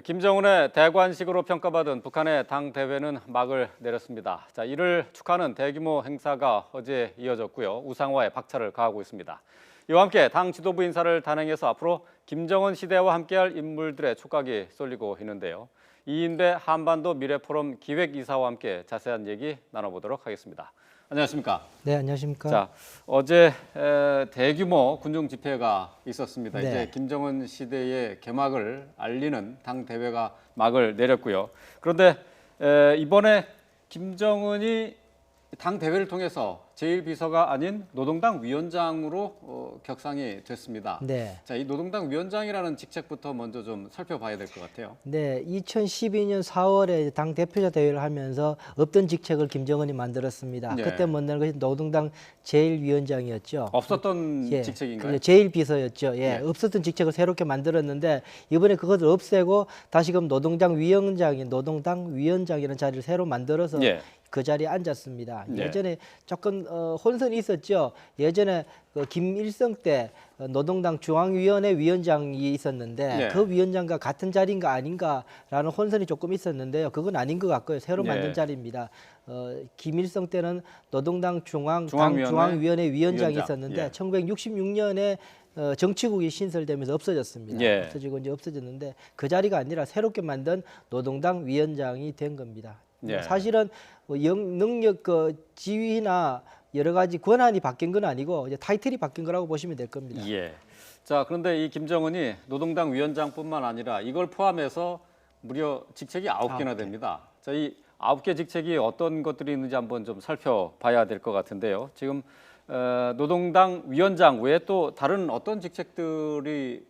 김정은의 대관식으로 평가받은 북한의 당 대회는 막을 내렸습니다. 이를 축하하는 대규모 행사가 어제 이어졌고요. 우상화에 박차를 가하고 있습니다. 이와 함께 당 지도부 인사를 단행해서 앞으로 김정은 시대와 함께할 인물들의 촉각이 쏠리고 있는데요. 이인배 한반도 미래포럼 기획이사와 함께 자세한 얘기 나눠보도록 하겠습니다. 안녕하십니까? 네, 안녕하십니까? 어제 대규모 군중 집회가 있었습니다. 네. 이제 김정은 시대의 개막을 알리는 당 대회가 막을 내렸고요. 그런데 이번에 김정은이 당 대회를 통해서 제1비서가 아닌 노동당 위원장으로 격상이 됐습니다. 네. 이 노동당 위원장이라는 직책부터 먼저 좀 살펴봐야 될 것 같아요. 네, 2012년 4월에 당 대표자 대회를 하면서 없던 직책을 김정은이 만들었습니다. 네. 그때 만든 것이 노동당 제1위원장이었죠. 없었던 직책인가요? 제1비서였죠. 네. 예, 없었던 직책을 새롭게 만들었는데 이번에 그것을 없애고 다시금 노동당 위원장이라는 자리를 새로 만들어서 예. 그 자리에 앉았습니다. 네. 예전에 조금 혼선이 있었죠. 예전에 그 김일성 때 노동당 중앙위원회 위원장이 있었는데 네. 그 위원장과 같은 자리인가 아닌가라는 혼선이 조금 있었는데요. 그건 아닌 것 같고요. 새로 만든 네. 자리입니다. 김일성 때는 노동당 중앙위원회 중앙위원회 위원장이 위원장. 있었는데 예. 1966년에 정치국이 신설되면서 없어졌습니다. 예. 없어지고 이제 없어졌는데 그 자리가 아니라 새롭게 만든 노동당 위원장이 된 겁니다. 예. 사실은 능력, 지위나 여러 가지 권한이 바뀐 건 아니고 이제 타이틀이 바뀐 거라고 보시면 될 겁니다. 예. 그런데 이 김정은이 노동당 위원장뿐만 아니라 이걸 포함해서 무려 직책이 9개나 됩니다. 이 9개 직책이 어떤 것들이 있는지 한번 좀 살펴봐야 될 것 같은데요. 지금 노동당 위원장 외에 또 다른 어떤 직책들이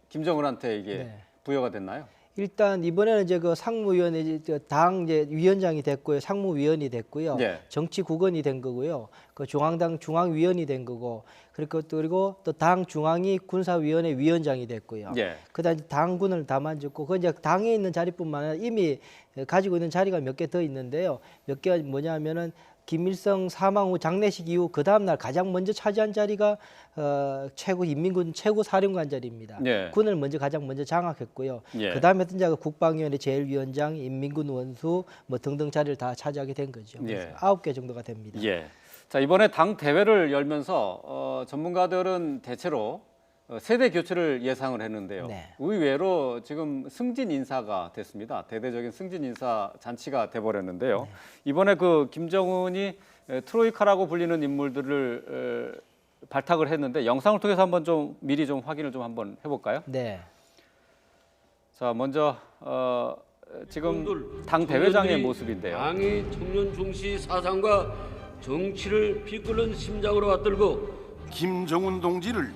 김정은한테 이게 네. 부여가 됐나요? 일단 이번에는 이제 그 상무위원회 당 이제 위원장이 됐고요, 상무위원이 됐고요, 예. 정치국원이 된 거고요, 그 중앙당 중앙위원이 된 거고, 그리고 또 당 중앙위 군사위원회 위원장이 됐고요. 예. 그다음 당군을 다 만졌고, 그 이제 당에 있는 자리뿐만 아니라 이미 가지고 있는 자리가 몇 개 더 있는데요. 몇 개가 뭐냐면은 김일성 사망 후 장례식 이후 그 다음 날 가장 먼저 차지한 자리가 인민군 최고 사령관 자리입니다. 예. 군을 가장 먼저 장악했고요. 예. 그 다음에 했던 자가 국방위원회 제1위원장, 인민군 원수 뭐 등등 자리를 다 차지하게 된 거죠. 예. 9개 정도가 됩니다. 예. 이번에 당 대회를 열면서 전문가들은 대체로 세대 교체를 예상을 했는데요. 네. 의외로 지금 승진 인사가 됐습니다. 대대적인 승진 인사 잔치가 돼버렸는데요. 네. 이번에 그 김정은이 트로이카라고 불리는 인물들을 발탁을 했는데 영상을 통해서 한번 좀 미리 좀 확인을 좀 한번 해볼까요? 네. 먼저 지금 당 대회장의 모습인데요. 당의 청년 중시 사상과 정치를 비끄는 심장으로 받들고 김정은 동지를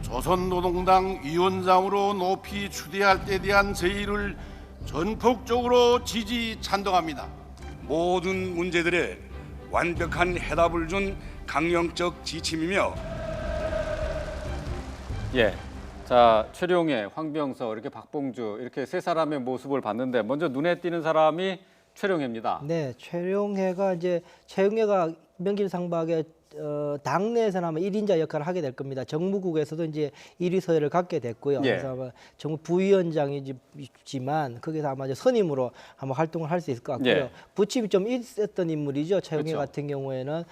조선노동당 위원장으로 높이 추대할 때 대한 제의를 전폭적으로 지지 찬동합니다. 모든 문제들에 완벽한 해답을 준 강령적 지침이며 예. 최룡해, 황병서, 이렇게 박봉주 이렇게 세 사람의 모습을 봤는데 먼저 눈에 띄는 사람이 최룡해입니다. 네, 최룡해가 명실상부하게 당내에서는 아마 1인자 역할을 하게 될 겁니다. 정무국에서도 이제 1위 서열을 갖게 됐고요. 예. 그래서 아마 정무 부위원장이지만 거기서 아마 이제 선임으로 아마 활동을 할 수 있을 것 같고요. 예. 부침이 좀 있었던 인물이죠. 최용해 그렇죠. 같은 경우에는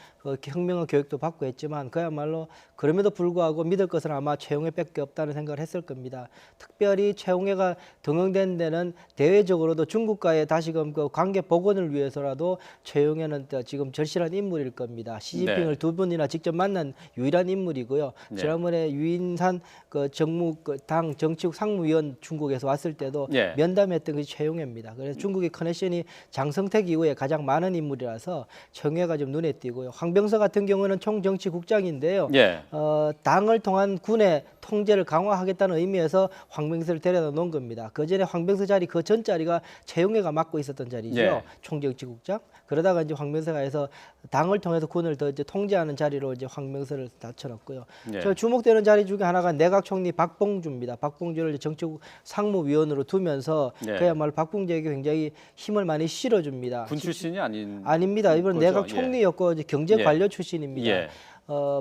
혁명의 교육도 받고 했지만 그야말로 그럼에도 불구하고 믿을 것은 아마 최용해밖에 없다는 생각을 했을 겁니다. 특별히 최용해가 등용된 데는 대외적으로도 중국과의 다시금 그 관계 복원을 위해서라도 최용해는 지금 절실한 인물일 겁니다. 시진핑을 네. 두 번이나 직접 만난 유일한 인물이고요. 네. 지난번에 유인산 당 정치국 상무위원 중국에서 왔을 때도 예. 면담했던 것이 최용해입니다. 그래서 중국의 커넥션이 장성택 이후에 가장 많은 인물이라서 최용해가 좀 눈에 띄고요. 황병서 같은 경우는 총정치국장인데요. 예. 당을 통한 군의 통제를 강화하겠다는 의미에서 황병서를 데려다 놓은 겁니다. 그 전에 황병서 자리 그 전 자리가 최용해가 맡고 있었던 자리죠. 예. 총정치국장. 그러다가 이제 황병서가 해서 당을 통해서 군을 더 이제 통제하는 자리로 이제 황병서를 낮춰놨고요. 예. 저 주목되는 자리 중에 하나가 내각 총리 박봉주입니다. 박봉주를 이제 정치국 상무위원으로 두면서 예. 그야말로 박봉주에게 굉장히 힘을 많이 실어줍니다. 군 출신이 아닙니다. 이번 거죠? 내각 총리였고 이제 경제 관료 출신입니다. 예.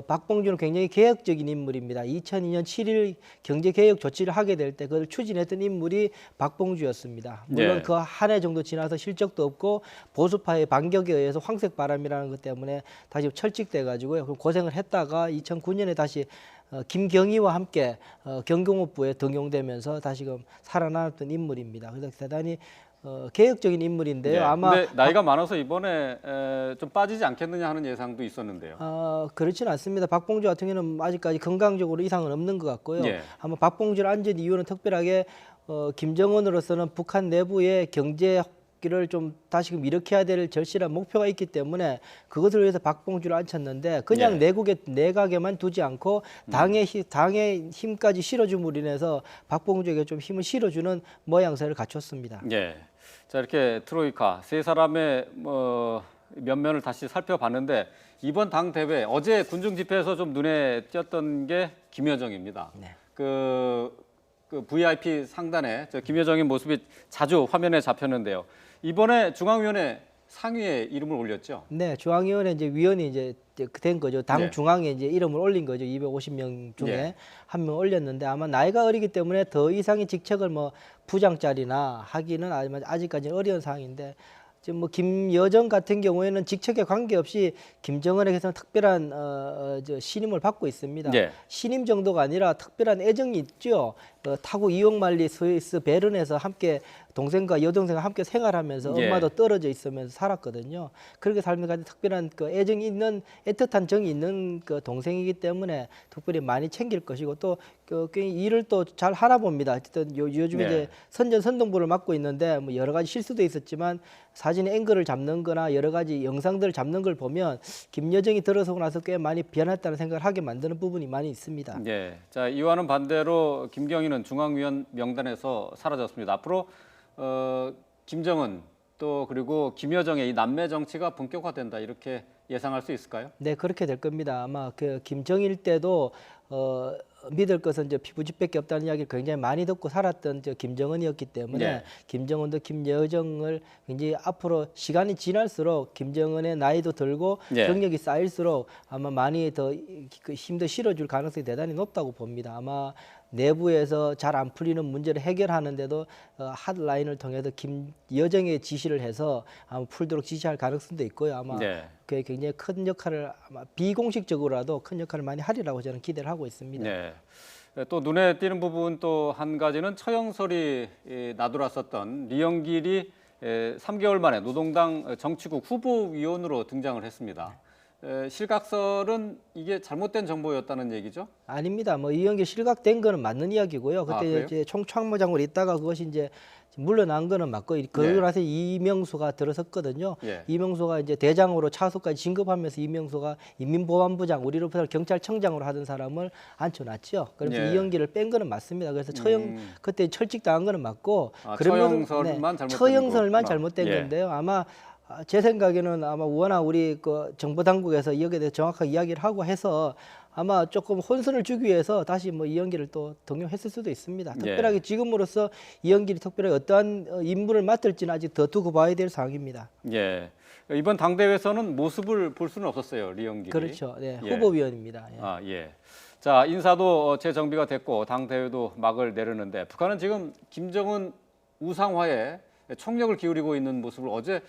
박봉준은 굉장히 개혁적인 인물입니다. 2002년 7일 경제개혁 조치를 하게 될 때 그걸 추진했던 인물이 박봉주였습니다. 물론 네. 그 한 해 정도 지나서 실적도 없고 보수파의 반격에 의해서 황색바람이라는 것 때문에 다시 철칙돼 가지고요. 고생을 했다가 2009년에 다시 김경희와 함께 경공업부에 등용되면서 다시금 살아남았던 인물입니다. 그래서 대단히 개혁적인 인물인데요. 예. 아마 근데 나이가 많아서 이번에 좀 빠지지 않겠느냐 하는 예상도 있었는데요. 그렇지는 않습니다. 박봉주 같은 경우는 아직까지 건강적으로 이상은 없는 것 같고요. 예. 아마 박봉주를 앉은 이유는 특별하게 김정은으로서는 북한 내부의 경제를 좀 다시금 일으켜야 될 절실한 목표가 있기 때문에 그것을 위해서 박봉주를 앉혔는데 그냥 예. 내각에만 두지 않고 당의 힘까지 실어줌으로 인해서 박봉주에게 좀 힘을 실어주는 모양새를 갖췄습니다. 예. 자, 이렇게 트로이카 세 사람의 면면을 다시 살펴봤는데 이번 당 대회 어제 군중 집회에서 좀 눈에 띄었던 게 김여정입니다. 네. 그 VIP 상단에 저 김여정의 모습이 자주 화면에 잡혔는데요. 이번에 중앙위원회 상위에 이름을 올렸죠. 네, 중앙위원회 이제 위원이 이제 된 거죠. 당 네. 중앙에 이제 이름을 올린 거죠. 250명 중에 예. 한 명 올렸는데 아마 나이가 어리기 때문에 더 이상의 직책을 뭐 부장짜리나 하기는 아직까지는 어려운 상황인데 지금 뭐 김여정 같은 경우에는 직책에 관계없이 김정은에게서는 특별한 신임을 받고 있습니다. 예. 신임 정도가 아니라 특별한 애정이 있죠. 타국 이용만리 스위스 베른에서 함께 동생과 여동생과 함께 생활하면서 예. 엄마도 떨어져 있으면서 살았거든요. 그렇게 살면서 특별한 그 애정이 있는 애틋한 정이 있는 그 동생이기 때문에 특별히 많이 챙길 것이고 또 일을 또 잘 하나 봅니다. 어쨌든 요즘에 네. 이제 선전선동부를 맡고 있는데 뭐 여러 가지 실수도 있었지만 사진 앵글을 잡는 거나 여러 가지 영상들을 잡는 걸 보면 김여정이 들어서고 나서 꽤 많이 변했다는 생각을 하게 만드는 부분이 많이 있습니다. 예. 자, 이와는 반대로 김경희는 중앙위원 명단에서 사라졌습니다. 앞으로 김정은 또 그리고 김여정의 이 남매 정치가 본격화된다 이렇게 예상할 수 있을까요? 네, 그렇게 될 겁니다. 아마 그 김정일 때도 믿을 것은 이제 피부집밖에 없다는 이야기를 굉장히 많이 듣고 살았던 김정은이었기 때문에 네. 김정은도 김여정을 굉장히 앞으로 시간이 지날수록 김정은의 나이도 들고 네. 경력이 쌓일수록 아마 많이 더 그 힘도 실어줄 가능성이 대단히 높다고 봅니다. 아마 내부에서 잘 안 풀리는 문제를 해결하는데도 핫라인을 통해서 김여정의 지시를 해서 아마 풀도록 지시할 가능성도 있고요. 아마 네. 그게 굉장히 큰 역할을 아마 비공식적으로라도 큰 역할을 많이 하리라고 저는 기대를 하고 있습니다. 네. 또 눈에 띄는 부분 또 한 가지는 처형설이 나돌았었던 리영길이 3개월 만에 노동당 정치국 후보위원으로 등장을 했습니다. 실각설은 이게 잘못된 정보였다는 얘기죠? 아닙니다. 뭐 이영길 실각된 거는 맞는 이야기고요. 그때 그래요? 이제 총참모장으로 있다가 그것이 이제 물러난 거는 맞고 그러고 나서 이명수가 들어섰거든요. 예. 이명수가 이제 대장으로 차수까지 진급하면서 이명수가 인민보안부장 우리로 표현 경찰청장으로 하던 사람을 앉혀놨죠. 그래서 예. 이영길을 뺀 거는 맞습니다. 그래서 그때 철칙당한 거는 맞고 처형설만 잘못된 처형설만 거구나. 잘못된 예. 건데요. 아마 제 생각에는 아마 워낙 우리 그 정보 당국에서 여기에 대해 정확하게 이야기를 하고 해서 아마 조금 혼선을 주기 위해서 다시 뭐 이영길을 또 등용했을 수도 있습니다. 특별하게 지금으로서 이영길이 특별하게 어떠한 임무를 맡을지는 아직 더 두고 봐야 될 상황입니다. 예. 이번 당대회에서는 모습을 볼 수는 없었어요, 리영길이. 그렇죠. 네, 예. 후보위원입니다. 예. 아, 예. 자, 인사도 재정비가 됐고 당대회도 막을 내렸는데 북한은 지금 김정은 우상화에 총력을 기울이고 있는 모습을 어제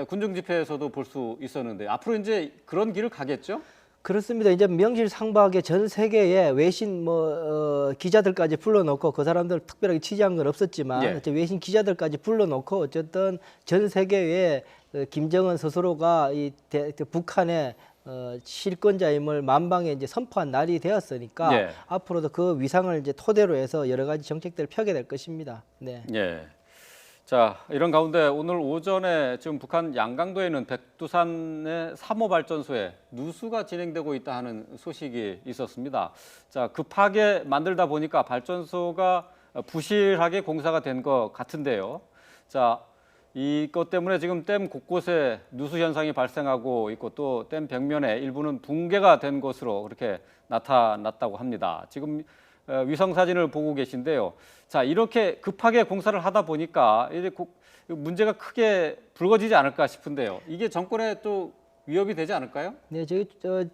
군중 집회에서도 볼 수 있었는데 앞으로 이제 그런 길을 가겠죠? 그렇습니다. 이제 명실상부하게 전 세계의 외신 기자들까지 불러놓고 그 사람들 특별하게 취재한 건 없었지만 예. 외신 기자들까지 불러놓고 어쨌든 전 세계의 김정은 스스로가 북한의 실권자임을 만방에 이제 선포한 날이 되었으니까 예. 앞으로도 그 위상을 이제 토대로 해서 여러 가지 정책들을 펴게 될 것입니다. 네. 예. 자, 이런 가운데 오늘 오전에 지금 북한 양강도에는 백두산의 3호 발전소에 누수가 진행되고 있다 하는 소식이 있었습니다. 자, 급하게 만들다 보니까 발전소가 부실하게 공사가 된 것 같은데요. 자, 이것 때문에 지금 댐 곳곳에 누수 현상이 발생하고 있고 또 댐 벽면에 일부는 붕괴가 된 것으로 그렇게 나타났다고 합니다. 지금 위성 사진을 보고 계신데요. 자, 이렇게 급하게 공사를 하다 보니까 이제 문제가 크게 불거지지 않을까 싶은데요. 이게 정권에 또 위협이 되지 않을까요? 네,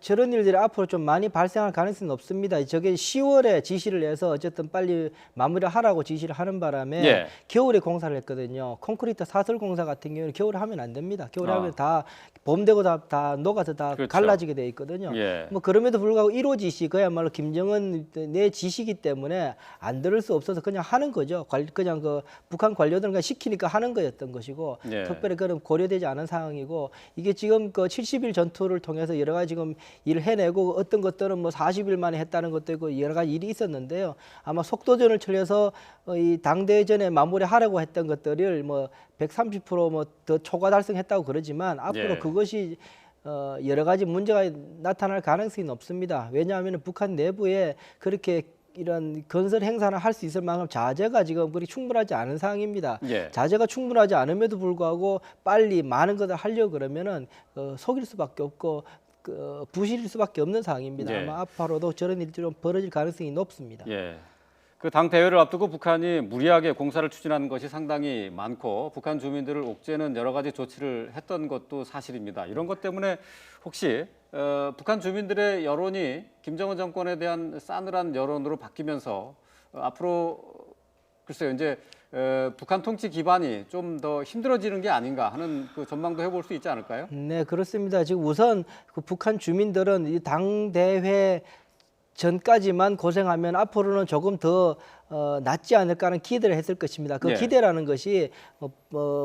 저런 일들이 앞으로 좀 많이 발생할 가능성이 높습니다. 저게 10월에 지시를 내서 어쨌든 빨리 마무리하라고 지시를 하는 바람에 예. 겨울에 공사를 했거든요. 콘크리트 사설 공사 같은 경우는 겨울에 하면 안 됩니다. 겨울에 아. 하면 다 봄 되고 다 녹아서 다 그렇죠. 갈라지게 돼 있거든요. 예. 뭐 그럼에도 불구하고 1호 지시 그야말로 김정은 내 지시기 때문에 안 들을 수 없어서 그냥 하는 거죠. 그냥 그 북한 관료들은 그냥 시키니까 하는 거였던 것이고 예. 특별히 그런 고려되지 않은 상황이고 이게 지금 그 70일 전투를 통해서 여러 가지 지금 일을 해내고 어떤 것들은 뭐 40일 만에 했다는 것도 있고 여러 가지 일이 있었는데요. 아마 속도전을 틀려서 이 당대전에 마무리하려고 했던 것들을 뭐 130% 더 초과 달성했다고 그러지만 앞으로 예. 그것이 여러 가지 문제가 나타날 가능성이 높습니다. 왜냐하면 북한 내부에 그렇게 이런 건설 행사를 할 수 있을 만큼 자재가 지금 그리 충분하지 않은 상황입니다. 예. 자재가 충분하지 않음에도 불구하고 빨리 많은 것을 하려고 그러면은 속일 수밖에 없고 부실일 수밖에 없는 상황입니다. 예. 아마 앞으로도 저런 일들이 좀 벌어질 가능성이 높습니다. 예. 그 당 대회를 앞두고 북한이 무리하게 공사를 추진하는 것이 상당히 많고 북한 주민들을 옥죄는 여러 가지 조치를 했던 것도 사실입니다. 이런 것 때문에 혹시 북한 주민들의 여론이 김정은 정권에 대한 싸늘한 여론으로 바뀌면서 앞으로 글쎄요 이제 북한 통치 기반이 좀 더 힘들어지는 게 아닌가 하는 그 전망도 해볼 수 있지 않을까요? 네, 그렇습니다. 지금 우선 그 북한 주민들은 이 당 대회 전까지만 고생하면 앞으로는 조금 더 낫지 않을까 하는 기대를 했을 것입니다. 그 예. 기대라는 것이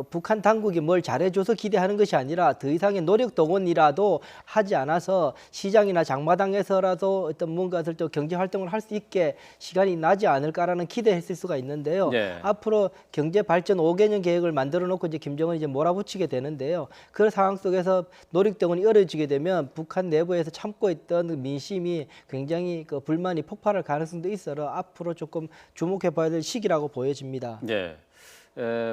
북한 당국이 뭘 잘해줘서 기대하는 것이 아니라 더 이상의 노력 동원이라도 하지 않아서 시장이나 장마당에서라도 어떤 뭔가를 또 경제 활동을 할 수 있게 시간이 나지 않을까라는 기대했을 수가 있는데요. 예. 앞으로 경제 발전 5개년 계획을 만들어 놓고 이제 김정은이 이제 몰아붙이게 되는데요. 그 상황 속에서 노력 동원이 어려지게 되면 북한 내부에서 참고 있던 민심이 굉장히 그 불만이 폭발할 가능성도 있어서 앞으로 조금 주목해 봐야 될 시기라고 보여집니다. 예.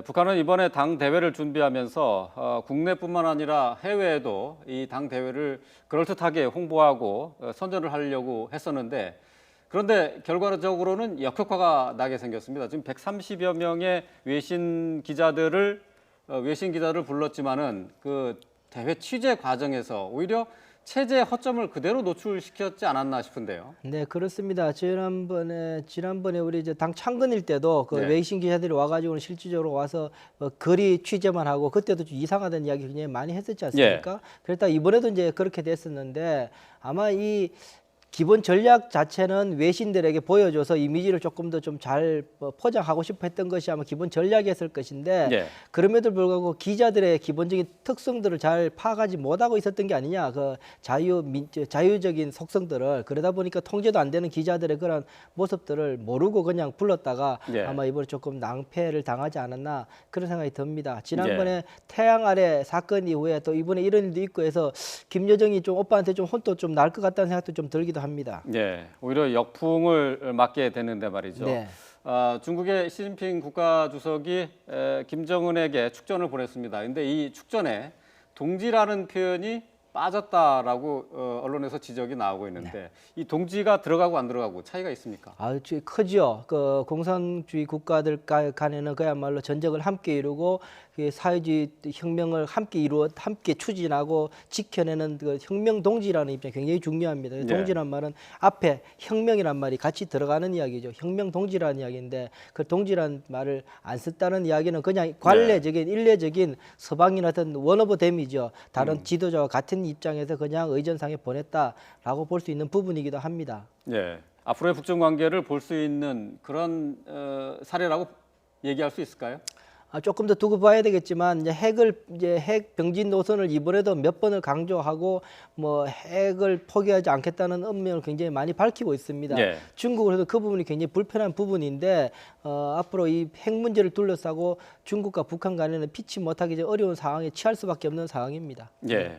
북한은 이번에 당 대회를 준비하면서 국내뿐만 아니라 해외에도 이 당 대회를 그럴듯하게 홍보하고 선전을 하려고 했었는데 그런데 결과적으로는 역효과가 나게 생겼습니다. 지금 130여 명의 외신 기자들을 불렀지만은 그 대회 취재 과정에서 오히려 체제 허점을 그대로 노출시켰지 않았나 싶은데요. 네, 그렇습니다. 지난번에 우리 이제 당 창건일 때도 그 네. 외신 기자들이 와가지고 실질적으로 와서 거리 취재만 하고 그때도 좀 이상하다는 이야기 굉장히 많이 했었지 않습니까? 그랬다 이번에도 이제 그렇게 됐었는데 아마 이 기본 전략 자체는 외신들에게 보여줘서 이미지를 조금 더 좀 잘 포장하고 싶어 했던 것이 아마 기본 전략이었을 것인데 예. 그럼에도 불구하고 기자들의 기본적인 특성들을 잘 파악하지 못하고 있었던 게 아니냐. 그 자유적인 속성들을 그러다 보니까 통제도 안 되는 기자들의 그런 모습들을 모르고 그냥 불렀다가 예. 아마 이번에 조금 낭패를 당하지 않았나 그런 생각이 듭니다. 지난번에 태양 아래 사건 이후에 또 이번에 이런 일도 있고 해서 김여정이 좀 오빠한테 좀 혼도 좀 날 것 같다는 생각도 좀 들기도 합니다. 예, 오히려 역풍을 맞게 되는데 말이죠. 네. 중국의 시진핑 국가주석이 김정은에게 축전을 보냈습니다. 그런데 이 축전에 동지라는 표현이 빠졌다라고 언론에서 지적이 나오고 있는데 이 동지가 들어가고 안 들어가고 차이가 있습니까? 아주 크죠. 그 공산주의 국가들 간에는 그야말로 전쟁을 함께 이루고 그 사회주의 혁명을 함께 추진하고 지켜내는 그 혁명 동지라는 입장이 굉장히 중요합니다. 네. 동지란 말은 앞에 혁명이란 말이 같이 들어가는 이야기죠. 혁명 동지라는 이야기인데 그 동지란 말을 안 썼다는 이야기는 그냥 관례적인 일례적인 서방인 어떤 원 오브 댐이죠. 다른 지도자와 같은 입장에서 그냥 의전상에 보냈다라고 볼 수 있는 부분이기도 합니다. 예, 앞으로의 북중 관계를 볼 수 있는 그런 사례라고 얘기할 수 있을까요? 조금 더 두고 봐야 되겠지만 이제 핵 병진 노선을 이번에도 몇 번을 강조하고 뭐 핵을 포기하지 않겠다는 운명을 굉장히 많이 밝히고 있습니다. 예. 중국으로도 그 부분이 굉장히 불편한 부분인데 앞으로 이 핵 문제를 둘러싸고 중국과 북한 간에는 피치 못하기 이제 어려운 상황에 처할 수밖에 없는 상황입니다. 예.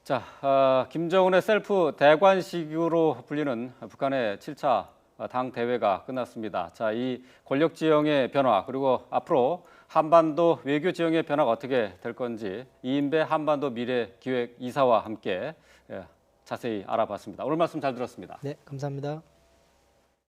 자, 김정은의 셀프 대관식으로 불리는 북한의 7차 당 대회가 끝났습니다. 자, 이 권력 지형의 변화 그리고 앞으로 한반도 외교 지형의 변화가 어떻게 될 건지 이인배 한반도 미래 기획 이사와 함께 자세히 알아봤습니다. 오늘 말씀 잘 들었습니다. 네, 감사합니다.